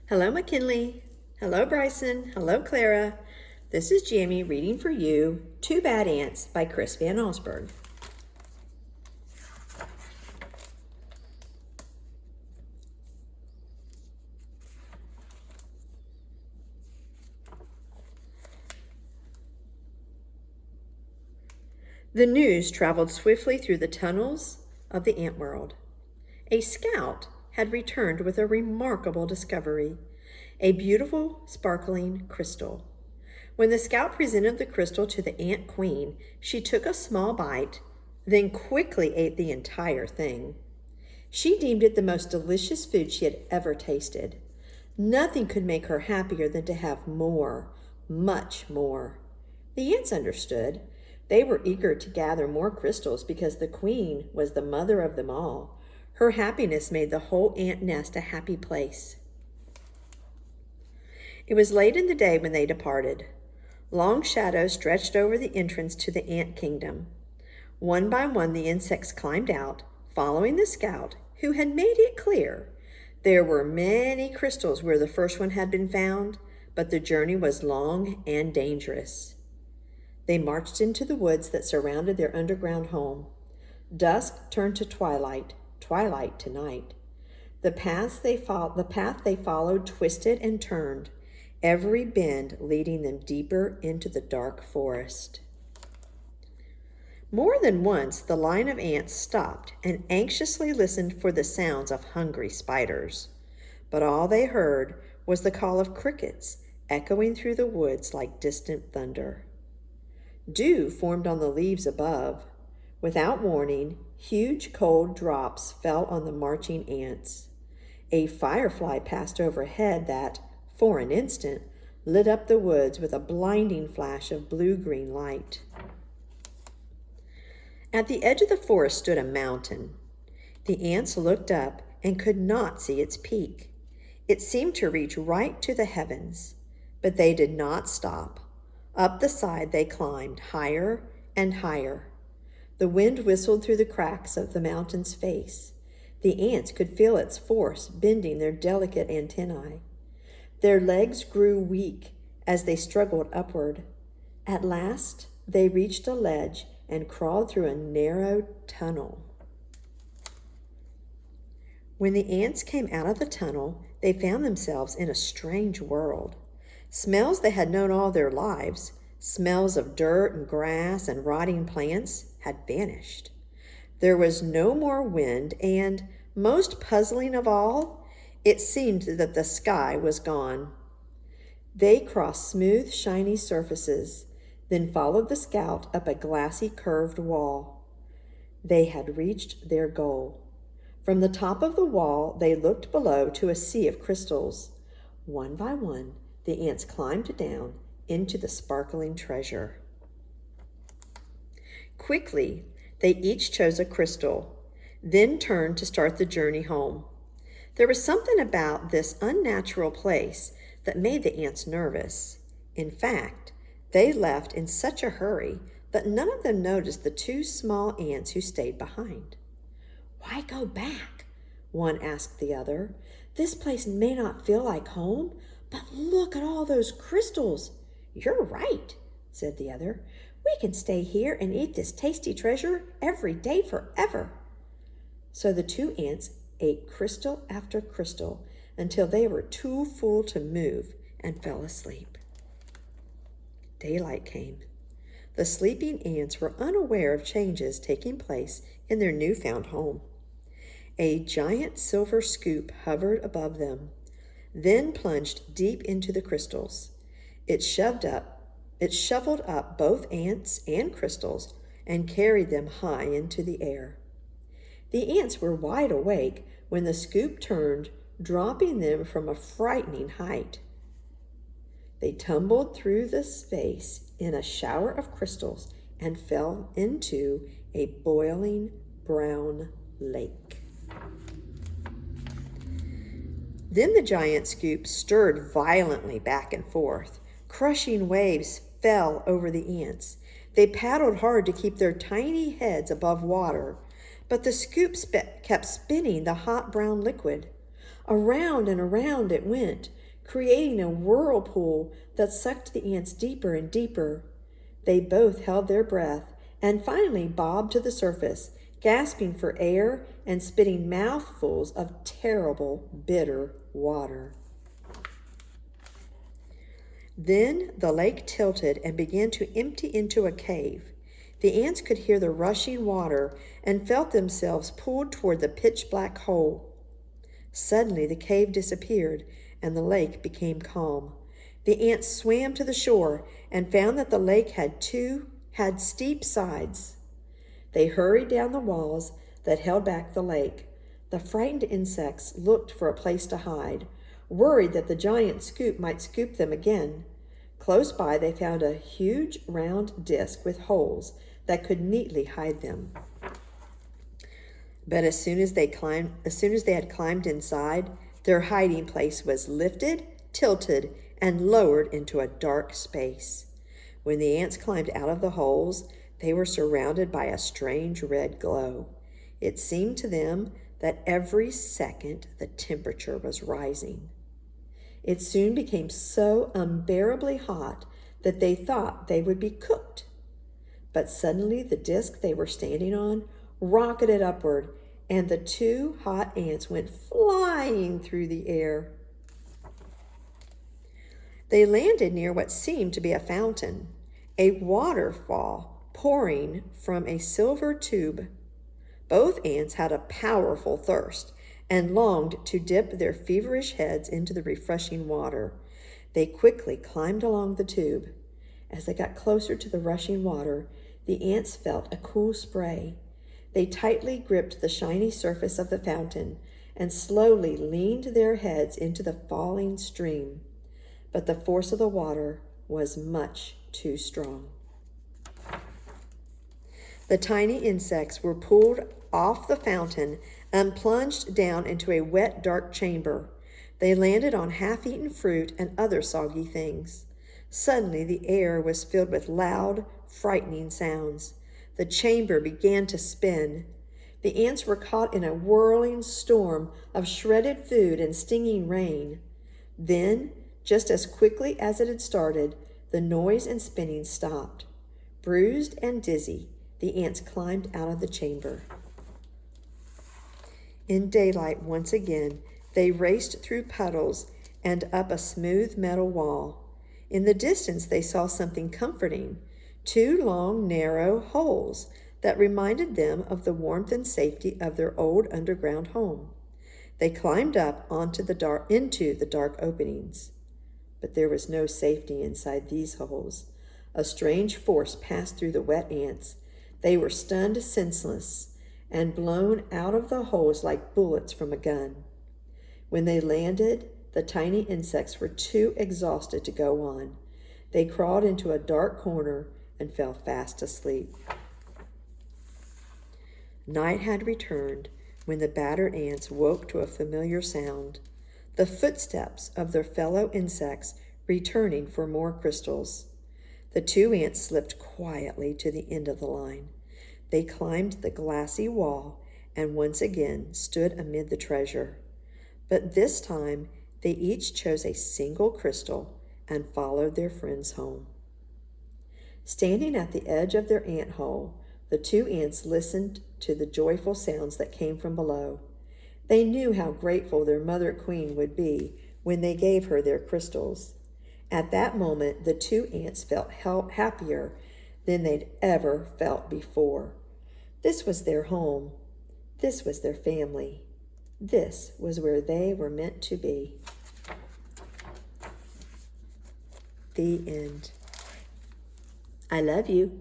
Hello, McKinley. Hello, Bryson. Hello, Clara. This is Jamie reading for you Two Bad Ants by Chris Van Allsburg. The news traveled swiftly through the tunnels of the ant world. A scout had returned with a remarkable discovery, a beautiful, sparkling crystal. When the scout presented the crystal to the ant queen, she took a small bite, then quickly ate the entire thing. She deemed it the most delicious food she had ever tasted. Nothing could make her happier than to have more, much more. The ants understood. They were eager to gather more crystals because the queen was the mother of them all. Her happiness made the whole ant nest a happy place. It was late in the day when they departed. Long shadows stretched over the entrance to the ant kingdom. One by one the insects climbed out, following the scout, who had made it clear. There were many crystals where the first one had been found, but the journey was long and dangerous. They marched into the woods that surrounded their underground home. Dusk turned to twilight, twilight to night. The path they followed twisted and turned, every bend leading them deeper into the dark forest. More than once the line of ants stopped and anxiously listened for the sounds of hungry spiders. But all they heard was the call of crickets echoing through the woods like distant thunder. Dew formed on the leaves above. Without warning, huge cold drops fell on the marching ants. A firefly passed overhead that, for an instant, lit up the woods with a blinding flash of blue-green light. At the edge of the forest stood a mountain. The ants looked up and could not see its peak. It seemed to reach right to the heavens, but they did not stop. Up the side they climbed, higher and higher. The wind whistled through the cracks of the mountain's face. The ants could feel its force bending their delicate antennae. Their legs grew weak as they struggled upward. At last, they reached a ledge and crawled through a narrow tunnel. When the ants came out of the tunnel, they found themselves in a strange world. Smells they had known all their lives, smells of dirt and grass and rotting plants, had vanished. There was no more wind, and, most puzzling of all, it seemed that the sky was gone. They crossed smooth, shiny surfaces, then followed the scout up a glassy, curved wall. They had reached their goal. From the top of the wall, they looked below to a sea of crystals. One by one, the ants climbed down into the sparkling treasure. Quickly, they each chose a crystal, then turned to start the journey home. There was something about this unnatural place that made the ants nervous. In fact, they left in such a hurry that none of them noticed the two small ants who stayed behind. "Why go back?" one asked the other. "This place may not feel like home, but look at all those crystals." "You're right," said the other. "We can stay here and eat this tasty treasure every day forever." So the two ants ate crystal after crystal until they were too full to move and fell asleep. Daylight came. The sleeping ants were unaware of changes taking place in their newfound home. A giant silver scoop hovered above them, then plunged deep into the crystals. It shoveled up both ants and crystals and carried them high into the air. The ants were wide awake when the scoop turned, dropping them from a frightening height. They tumbled through the space in a shower of crystals and fell into a boiling brown lake. Then the giant scoop stirred violently back and forth. Crushing waves fell over the ants. They paddled hard to keep their tiny heads above water, but the scoop kept spinning the hot brown liquid. Around and around it went, creating a whirlpool that sucked the ants deeper and deeper. They both held their breath and finally bobbed to the surface, gasping for air and spitting mouthfuls of terrible, bitter water. Then the lake tilted and began to empty into a cave. The ants could hear the rushing water and felt themselves pulled toward the pitch-black hole. Suddenly the cave disappeared and the lake became calm. The ants swam to the shore and found that the lake had steep sides. They hurried down the walls that held back the lake. The frightened insects looked for a place to hide, worried that the giant scoop might scoop them again. Close by, they found a huge round disc with holes that could neatly hide them. But as soon as they had climbed inside, their hiding place was lifted, tilted, and lowered into a dark space. When the ants climbed out of the holes, they were surrounded by a strange red glow. It seemed to them that every second the temperature was rising. It soon became so unbearably hot that they thought they would be cooked. But suddenly the disc they were standing on rocketed upward, and the two hot ants went flying through the air. They landed near what seemed to be a fountain, a waterfall pouring from a silver tube. Both ants had a powerful thirst and longed to dip their feverish heads into the refreshing water. They quickly climbed along the tube. As they got closer to the rushing water, the ants felt a cool spray. They tightly gripped the shiny surface of the fountain and slowly leaned their heads into the falling stream. But the force of the water was much too strong. The tiny insects were pulled off the fountain and plunged down into a wet, dark chamber. They landed on half-eaten fruit and other soggy things. Suddenly, the air was filled with loud, frightening sounds. The chamber began to spin. The ants were caught in a whirling storm of shredded food and stinging rain. Then, just as quickly as it had started, the noise and spinning stopped. Bruised and dizzy, the ants climbed out of the chamber. In daylight once again, they raced through puddles and up a smooth metal wall. In the distance, they saw something comforting, 2 long, narrow holes that reminded them of the warmth and safety of their old underground home. They climbed up into the dark openings. But there was no safety inside these holes. A strange force passed through the wet ants. They were stunned senseless and blown out of the holes like bullets from a gun. When they landed, the tiny insects were too exhausted to go on. They crawled into a dark corner and fell fast asleep. Night had returned when the battered ants woke to a familiar sound, the footsteps of their fellow insects returning for more crystals. The 2 ants slipped quietly to the end of the line. They climbed the glassy wall and once again stood amid the treasure. But this time, they each chose a single crystal and followed their friends home. Standing at the edge of their ant hole, the 2 ants listened to the joyful sounds that came from below. They knew how grateful their mother queen would be when they gave her their crystals. At that moment, the 2 ants felt happier than they'd ever felt before. This was their home. This was their family. This was where they were meant to be. The end. I love you.